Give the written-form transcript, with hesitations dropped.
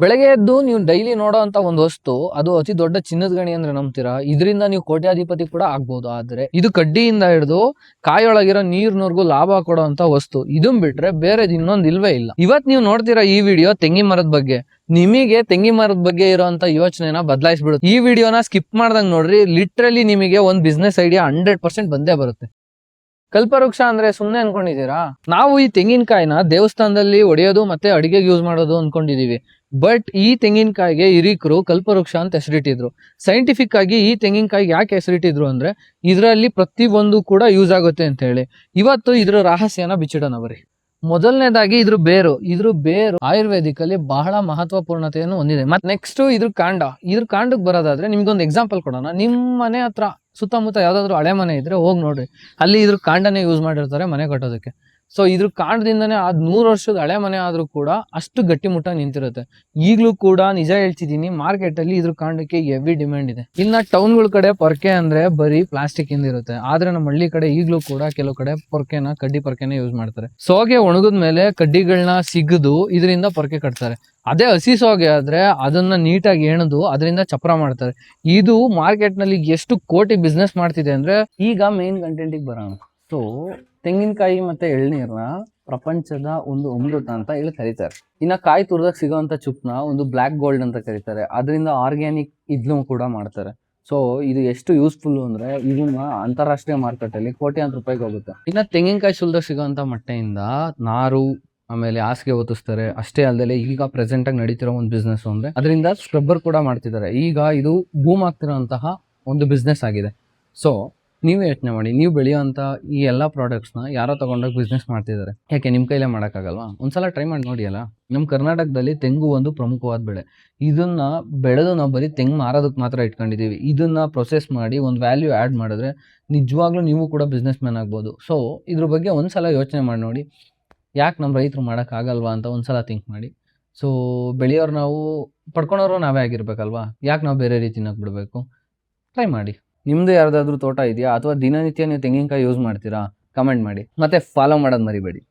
ಬೆಳಗ್ಗೆ ಎದ್ದು ನೀವು ಡೈಲಿ ನೋಡೋ ಅಂತ ಒಂದು ವಸ್ತು, ಅದು ಅತಿ ದೊಡ್ಡ ಚಿನ್ನದ ಗಣಿ ಅಂದ್ರೆ ನಂಬ್ತೀರಾ? ಇದರಿಂದ ನೀವು ಕೋಟ್ಯಾಧಿಪತಿ ಕೂಡ ಆಗ್ಬಹುದು. ಆದ್ರೆ ಇದು ಕಡ್ಡಿಯಿಂದ ಹಿಡಿದು ಕಾಯೊಳಗಿರೋ ನೀರ್ನವರೆಗೂ ಲಾಭ ಕೊಡೋ ಅಂತ ವಸ್ತು. ಇದನ್ ಬಿಟ್ರೆ ಬೇರೆದು ಇನ್ನೊಂದು ಇಲ್ವೇ ಇಲ್ಲ. ಇವತ್ ನೀವು ನೋಡ್ತೀರಾ ಈ ವಿಡಿಯೋ ತೆಂಗಿನ ಮರದ ಬಗ್ಗೆ. ನಿಮಗೆ ತೆಂಗಿನ ಮರದ ಬಗ್ಗೆ ಇರೋಂತ ಯೋಚನೆನ ಬದಲಾಯಿಸ್ಬಿಡುತ್ತೆ. ಈ ವಿಡಿಯೋನ ಸ್ಕಿಪ್ ಮಾಡ್ದಂಗ್ ನೋಡ್ರಿ. ಲಿಟ್ರಲಿ ನಿಮಗೆ ಒಂದು ಬಿಸ್ನೆಸ್ ಐಡಿಯಾ 100% ಬಂದೇ ಬರುತ್ತೆ. ಕಲ್ಪವೃಕ್ಷ ಅಂದ್ರೆ ಸುಮ್ನೆ ಅನ್ಕೊಂಡಿದೀರಾ? ನಾವು ಈ ತೆಂಗಿನಕಾಯಿನ ದೇವಸ್ಥಾನದಲ್ಲಿ ಒಡೆಯೋದು ಮತ್ತೆ ಅಡಿಗೆಗೆ ಯೂಸ್ ಮಾಡೋದು ಅನ್ಕೊಂಡಿದೀವಿ. ಬಟ್ ಈ ತೆಂಗಿನಕಾಯಿಗೆ ಹಿರೀಕರು ಕಲ್ಪವೃಕ್ಷ ಅಂತ ಹೆಸರಿಟ್ಟಿದ್ರು. ಸೈಂಟಿಫಿಕ್ ಆಗಿ ಈ ತೆಂಗಿನಕಾಯಿಗೆ ಯಾಕೆ ಹೆಸರಿಟ್ಟಿದ್ರು ಅಂದ್ರೆ ಇದರಲ್ಲಿ ಪ್ರತಿಯೊಂದು ಕೂಡ ಯೂಸ್ ಆಗುತ್ತೆ ಅಂತ ಹೇಳಿ. ಇವತ್ತು ಇದ್ರ ರಹಸ್ಯನ ಬಿಚ್ಚಿಡೋಣ ಬರೀ. ಮೊದಲನೇದಾಗಿ ಇದ್ರ ಬೇರು ಆಯುರ್ವೇದಿಕ್ ಅಲ್ಲಿ ಬಹಳ ಮಹತ್ವಪೂರ್ಣತೆಯನ್ನು ಹೊಂದಿದೆ. ಮತ್ತೆ ನೆಕ್ಸ್ಟ್ ಇದ್ರ ಕಾಂಡಕ್ಕೆ ಬರೋದಾದ್ರೆ ನಿಮ್ಗೊಂದು ಎಕ್ಸಾಂಪಲ್ ಕೊಡೋಣ. ನಿಮ್ ಮನೆ ಹತ್ರ ಸುತ್ತಮುತ್ತ ಯಾವ್ದಾದ್ರು ಹಳೆ ಮನೆ ಇದ್ರೆ ಹೋಗಿ ನೋಡ್ರಿ, ಅಲ್ಲಿ ಇದ್ರ ಕಾಂಡನೇ ಯೂಸ್ ಮಾಡಿರ್ತಾರೆ ಮನೆ ಕಟ್ಟೋದಕ್ಕೆ. ಸೊ ಇದ್ರ ಕಾಂಡದಿಂದನೇ 100 ವರ್ಷದ ಹಳೆ ಮನೆ ಆದ್ರೂ ಕೂಡ ಅಷ್ಟು ಗಟ್ಟಿಮುಟ್ಟಾಗಿ ನಿಂತಿರುತ್ತೆ. ಈಗ್ಲೂ ಕೂಡ ನಿಜ ಹೇಳ್ತಿದೀನಿ, ಮಾರ್ಕೆಟ್ ಅಲ್ಲಿ ಇದ್ರ ಕಾಂಡಕ್ಕೆ ಹೆವಿ ಡಿಮ್ಯಾಂಡ್ ಇದೆ. ಇನ್ನ ಟೌನ್ಗಳ ಕಡೆ ಪೊರ್ಕೆ ಅಂದ್ರೆ ಬರೀ ಪ್ಲಾಸ್ಟಿಕ್ ಇಂದ ಇರುತ್ತೆ. ಆದ್ರೆ ನಮ್ಮ ಹಳ್ಳಿ ಕಡೆ ಈಗ್ಲೂ ಕೂಡ ಕೆಲವು ಕಡೆ ಕಡ್ಡಿ ಪೊರ್ಕೆನ ಯೂಸ್ ಮಾಡ್ತಾರೆ. ಸೋಗೆ ಒಣಗಿದ ಮೇಲೆ ಕಡ್ಡಿಗಳನ್ನ ಸಿಗದು ಇದರಿಂದ ಪೊರ್ಕೆ ಕಟ್ತಾರೆ. ಅದೇ ಹಸಿ ಸೋಗೆ ಆದ್ರೆ ಅದನ್ನ ನೀಟಾಗಿ ಎಣದು ಅದರಿಂದ ಚಪ್ರ ಮಾಡ್ತಾರೆ. ಇದು ಮಾರ್ಕೆಟ್ ನಲ್ಲಿ ಎಷ್ಟು ಕೋಟಿ ಬಿಸ್ನೆಸ್ ಮಾಡ್ತಿದೆ ಅಂದ್ರೆ. ಈಗ ಮೇನ್ ಕಂಟೆಂಟಿಗೆ ಬರೋಣ. ಸೊ ತೆಂಗಿನಕಾಯಿ ಮತ್ತೆ ಎಳ್ನೀರ್ನ ಪ್ರಪಂಚದ ಒಂದು ಅಮೃತ ಅಂತ ಹೇಳಿ ಕರೀತಾರೆ. ಇನ್ನ ಕಾಯಿ ತುರ್ದಾಗ ಸಿಗೋಂತ ಚುಪ್ನ ಒಂದು ಬ್ಲಾಕ್ ಗೋಲ್ಡ್ ಅಂತ ಕರೀತಾರೆ. ಅದರಿಂದ ಆರ್ಗ್ಯಾನಿಕ್ ಇದ್ನು ಕೂಡ ಮಾಡ್ತಾರೆ. ಸೊ ಇದು ಎಷ್ಟು ಯೂಸ್ಫುಲ್ ಅಂದ್ರೆ ಇದನ್ನ ಅಂತಾರಾಷ್ಟ್ರೀಯ ಮಾರ್ಕೆಟ್ ಅಲ್ಲಿ ಕೋಟ್ಯಾಂತರ ರೂಪಾಯಿಗೆ ಹೋಗುತ್ತೆ. ಇನ್ನ ತೆಂಗಿನಕಾಯಿ ಸುಲ್ದಾಗ ಸಿಗೋಂತ ಮೊಟ್ಟೆಯಿಂದ ನಾರು ಆಮೇಲೆ ಹಾಸಿಗೆ ಒತ್ತಿಸ್ತಾರೆ. ಅಷ್ಟೇ ಅಲ್ಲದೆ ಈಗ ಪ್ರೆಸೆಂಟ್ ಆಗಿ ನಡೀತಿರೋ ಒಂದು ಬಿಸ್ನೆಸ್ ಅಂದ್ರೆ ಅದರಿಂದ ಸ್ಕ್ರಬ್ಬರ್ ಕೂಡ ಮಾಡ್ತಿದ್ದಾರೆ. ಈಗ ಇದು ಬೂಮ್ ಆಗ್ತಿರೋಂತಹ ಒಂದು ಬಿಸ್ನೆಸ್ ಆಗಿದೆ. ಸೊ ನೀವು ಯೋಚನೆ ಮಾಡಿ, ನೀವು ಬೆಳೆಯುವಂತ ಈ ಎಲ್ಲಾ ಪ್ರಾಡಕ್ಟ್ಸ್ ನ ಯಾರೋ ತಗೊಂಡೋಗಿ ಬಿಸ್ನೆಸ್ ಮಾಡ್ತಿದ್ದಾರೆ. ಯಾಕೆ ನಿಮ್ ಕೈಲೇ ಮಾಡಕ್ಕಾಗಲ್ವಾ? ಒಂದ್ಸಲ ಟ್ರೈ ಮಾಡಿ ನೋಡಿ ಅಲ್ಲ. ನಮ್ ಕರ್ನಾಟಕದಲ್ಲಿ ತೆಂಗು ಒಂದು ಪ್ರಮುಖವಾದ ಬೆಳೆ. ಇದನ್ನ ಬೆಳೆದು ನಾವು ಬರೀ ತೆಂಗು ಮಾರೋದಕ್ಕೆ ಮಾತ್ರ ಇಟ್ಕೊಂಡಿದೀವಿ. ಇದನ್ನ ಪ್ರೊಸೆಸ್ ಮಾಡಿ ಒಂದು ವ್ಯಾಲ್ಯೂ ಆಡ್ ಮಾಡಿದ್ರೆ ನಿಜವಾಗ್ಲೂ ನೀವು ಕೂಡ ಬಿಸ್ನೆಸ್ ಮ್ಯಾನ್ ಆಗ್ಬೋದು. ಸೊ ಇದ್ರ ಬಗ್ಗೆ ಒಂದ್ಸಲ ಯೋಚನೆ ಮಾಡಿ ನೋಡಿ, ಯಾಕೆ ನಮ್ಮ ರೈತರು ಆಗಲ್ವಾ ಅಂತ ಒಂದ್ಸಲ ಥಿಂಕ್ ಮಾಡಿ. ಸೊ ಬೆಳೆಯೋರು ನಾವು, ಪಡ್ಕೊಳೋರು ನಾವೇ ಆಗಿರ್ಬೇಕಲ್ವಾ? ಯಾಕೆ ನಾವು ಬೇರೆ ರೀತಿನಾಗ ಬಿಡಬೇಕು? ಟ್ರೈ ಮಾಡಿ. ನಿಮ್ದು ಯಾವ್ದಾದ್ರು ತೋಟ ಇದೆಯಾ ಅಥವಾ ದಿನನಿತ್ಯ ನೀವು ತೆಂಗಿನಕಾಯಿ ಯೂಸ್ ಮಾಡ್ತೀರಾ? ಕಮೆಂಟ್ ಮಾಡಿ. ಮತ್ತೆ ಫಾಲೋ ಮಾಡೋದು ಮರಿಬೇಡಿ.